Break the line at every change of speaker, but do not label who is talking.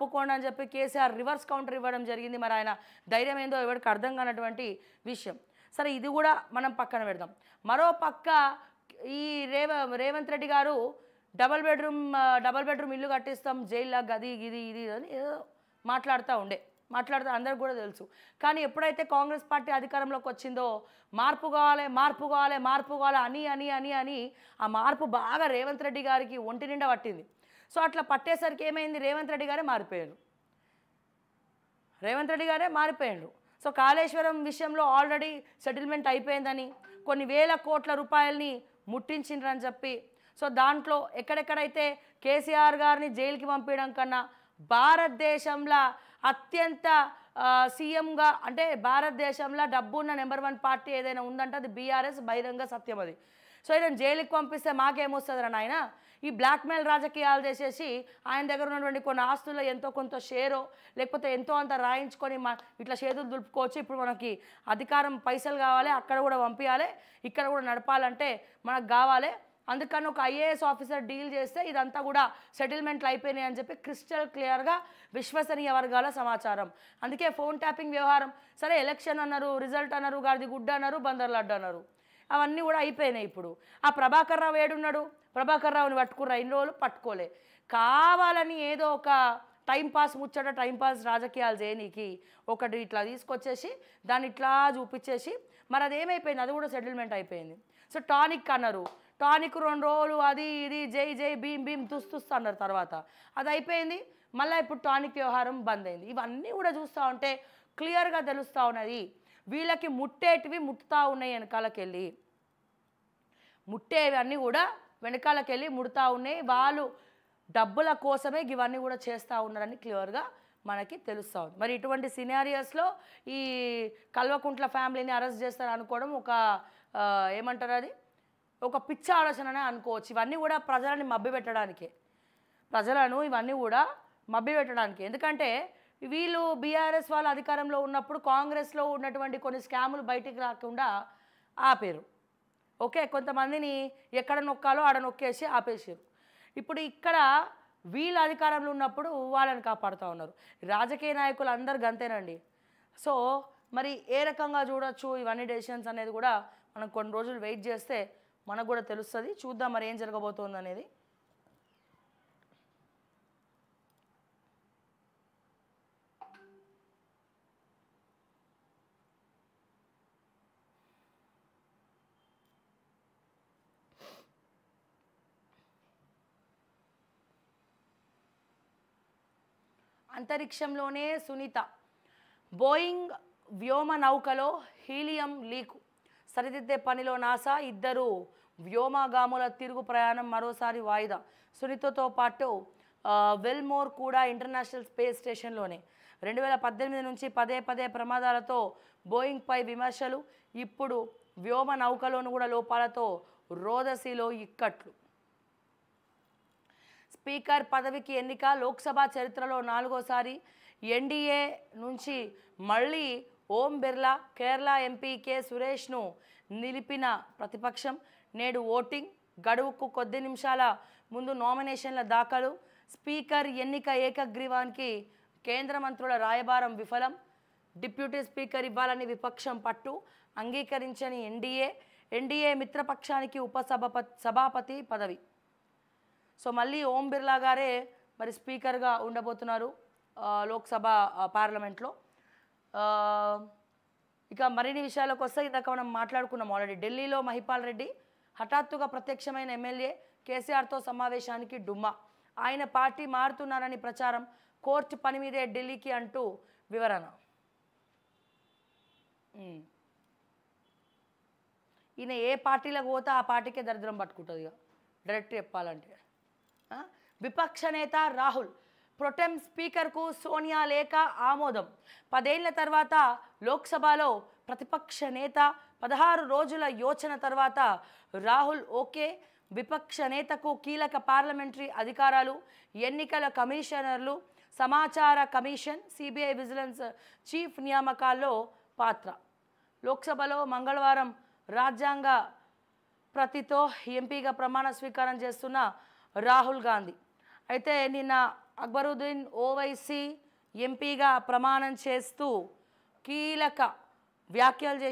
తప్పుకోండి అని చెప్పి కేసీఆర్ రివర్స్ కౌంటర్ ఇవ్వడం జరిగింది. మరి ఆయన ధైర్యం ఏందో ఎవరికి అర్థం కానటువంటి విషయం. సరే, ఇది కూడా మనం పక్కన పెడదాం. మరో పక్క ఈ రేవంత్ రెడ్డి గారు డబల్ బెడ్రూమ్ ఇల్లు కట్టిస్తాం, జైల్లో గది ఇది అని ఏదో మాట్లాడుతూ అందరికి కూడా తెలుసు. కానీ ఎప్పుడైతే కాంగ్రెస్ పార్టీ అధికారంలోకి వచ్చిందో మార్పు కావాలి అని ఆ మార్పు బాగా రేవంత్ రెడ్డి గారికి ఒంటి నిండా పట్టింది. సో అట్లా పట్టేసరికి ఏమైంది, రేవంత్ రెడ్డి గారే మారిపోయారు. సో కాళేశ్వరం విషయంలో ఆల్రెడీ సెటిల్మెంట్ అయిపోయిందని, కొన్ని వేల కోట్ల రూపాయలని ముట్టించిండ్రని చెప్పి, సో దాంట్లో ఎక్కడెక్కడైతే కేసీఆర్ గారిని జైలుకి పంపించడం కన్నా భారతదేశంలో అత్యంత సీఎంగా అంటే భారతదేశంలో డబ్బున్న నెంబర్ 1 పార్టీ ఏదైనా ఉందంటే అది బీఆర్ఎస్, బహిరంగ సత్యం అది. సో ఈయన జైలుకి పంపిస్తే మాకేమొస్తుందిరా నాయన, ఈ బ్లాక్మెయిల్ రాజకీయాలు చేసేసి ఆయన దగ్గర ఉన్నటువంటి కొన్ని ఆస్తుల్లో ఎంతో కొంత షేరో లేకపోతే ఎంతో అంత రాయించుకొని ఇట్లా చేతులు దులుపుకోవచ్చు. ఇప్పుడు మనకి అధికారం పైసలు కావాలి, అక్కడ కూడా పంపించాలి, ఇక్కడ కూడా నడపాలంటే మనకు కావాలి. అందుకని ఒక ఐఏఎస్ ఆఫీసర్ డీల్ చేస్తే ఇదంతా కూడా సెటిల్మెంట్లు అయిపోయినాయి అని చెప్పి క్రిస్టల్ క్లియర్గా విశ్వసనీయ వర్గాల సమాచారం. అందుకే ఫోన్ ట్యాపింగ్ వ్యవహారం సరే, ఎలక్షన్ అన్నారు, రిజల్ట్ అన్నారు, గాడిది గుడ్డ అన్నారు, బందర్ లడ్డు అన్నారు, అవన్నీ కూడా అయిపోయినాయి. ఇప్పుడు ఆ ప్రభాకర్ రావు ఏడున్నాడు, ప్రభాకర్ రావుని పట్టుకుర్రా, ఇన్ని రోజులు పట్టుకోలే. కావాలని ఏదో ఒక టైంపాస్ ముచ్చట, టైంపాస్ రాజకీయాలు చేయనీకి ఒకటి ఇట్లా తీసుకొచ్చేసి దాన్ని ఇట్లా చూపించేసి మరి అది ఏమైపోయింది, అది కూడా సెటిల్మెంట్ అయిపోయింది. సో టానిక్ అన్నారు, టానిక్ 2 రోజులు అది ఇది జై భీమ్ తుస్తు అన్నారు, తర్వాత అది అయిపోయింది. మళ్ళీ ఇప్పుడు టానిక్ వ్యవహారం బంద్ అయింది. ఇవన్నీ కూడా చూస్తూ ఉంటే క్లియర్గా తెలుస్తూ ఉన్నది, వీళ్ళకి ముట్టేటివి ముట్టుతూ ఉన్నాయి, వెనకాలకెళ్ళి ముట్టేవి అన్నీ కూడా వెనకాలకెళ్ళి ముడుతూ ఉన్నాయి. వాళ్ళు డబ్బుల కోసమే ఇవన్నీ కూడా చేస్తూ ఉన్నారని క్లియర్గా మనకి తెలుస్తూ ఉంది. మరి ఇటువంటి సినారియోస్లో ఈ కల్వకుంట్ల ఫ్యామిలీని అరెస్ట్ చేస్తారు అనుకోవడం ఒక ఏమంటారు, అది ఒక పిచ్చ ఆలోచననే అనుకోవచ్చు. ఇవన్నీ కూడా ప్రజలను మభ్యపెట్టడానికే, ఎందుకంటే వీళ్ళు బీఆర్ఎస్ వాళ్ళు అధికారంలో ఉన్నప్పుడు కాంగ్రెస్లో ఉన్నటువంటి కొన్ని స్కాములు బయటికి రాకుండా ఆపేరు. ఓకే, కొంతమందిని ఎక్కడ నొక్కాలో ఆడ నొక్కేసి ఆపేసారు. ఇప్పుడు ఇక్కడ వీళ్ళు అధికారంలో ఉన్నప్పుడు వాళ్ళని కాపాడుతూ ఉన్నారు. రాజకీయ నాయకులు అందరు గంతేనండి. సో మరి ఏ రకంగా చూడొచ్చు ఇవన్నీ డెసిషన్స్ అనేది కూడా మనం కొన్ని రోజులు వెయిట్ చేస్తే మనకు కూడా తెలుస్తుంది. చూద్దాం మరి ఏం జరగబోతుంది అనేది. అంతరిక్షంలోనే సునీత, బోయింగ్ వ్యోమ నౌకలో హీలియం లీకు, సరిదిద్దే పనిలో నాసా, 2 వ్యోమగాముల తిరుగు ప్రయాణం మరోసారి వాయిదా. సునీతతో పాటు వెల్మోర్ కూడా ఇంటర్నేషనల్ స్పేస్ స్టేషన్లోనే. 2018 నుంచి పదే ప్రమాదాలతో బోయింగ్పై విమర్శలు, ఇప్పుడు వ్యోమ నౌకలోను కూడా లోపాలతో రోదసీలో ఇక్కట్లు. స్పీకర్ పదవికి ఎన్నిక, లోక్సభ చరిత్రలో 4వసారి. ఎన్డీఏ నుంచి మళ్ళీ ఓం బిర్లా, కేరళ ఎంపీ కె సురేష్ను నిలిపిన ప్రతిపక్షం. నేడు ఓటింగ్ గడువుకు కొద్ది నిమిషాల ముందు నామినేషన్ల దాఖలు. స్పీకర్ ఎన్నిక ఏకగ్రీవానికి కేంద్ర మంత్రుల రాయబారం విఫలం. డిప్యూటీ స్పీకర్ ఇవ్వాలని విపక్షం పట్టు, అంగీకరించని ఎన్డీఏ మిత్రపక్షానికి సభాపతి పదవి. సో మళ్ళీ ఓం బిర్లా గారే మరి స్పీకర్గా ఉండబోతున్నారు లోక్సభ పార్లమెంట్లో. ఇక మరిన్ని విషయాలకు వస్తే ఇందాక మనం మాట్లాడుకున్నాం ఆల్రెడీ. ఢిల్లీలో మహిపాల్ రెడ్డి హఠాత్తుగా ప్రత్యక్షమైన ఎమ్మెల్యే కేసీఆర్తో సమావేశానికి డుమ్మా. ఆయన పార్టీ మారుతున్నారని ప్రచారం, కోర్టు పని మీదే ఢిల్లీకి అంటూ వివరణ. ఈయన ఏ పార్టీలకు పోతే ఆ పార్టీకే దరిద్రం పట్టుకుంటుంది ఇక డైరెక్ట్ చెప్పాలంటే. విపక్ష నేత రాహుల్, ప్రొటెం స్పీకర్కు సోనియా లేఖ ఆమోదం. 10 ఏళ్ల తర్వాత లోక్సభలో ప్రతిపక్ష నేత, 16 రోజుల యోచన తర్వాత రాహుల్ ఓకే. విపక్ష నేతకు కీలక పార్లమెంటరీ అధికారాలు, ఎన్నికల కమిషనర్లు, సమాచార కమిషన్, సిబిఐ విజిలెన్స్ చీఫ్ నియామకాల్లో పాత్ర. లోక్సభలో మంగళవారం రాజ్యాంగ ప్రతితో ఎంపీగా ప్రమాణ స్వీకారం చేస్తున్న రాహుల్ గాంధీ అయితే నిన్న అక్బరుద్దీన్ ఓవైసీ ఎంపీగా ప్రమాణం చేస్తూ కీలక వ్యాఖ్యలు చేసి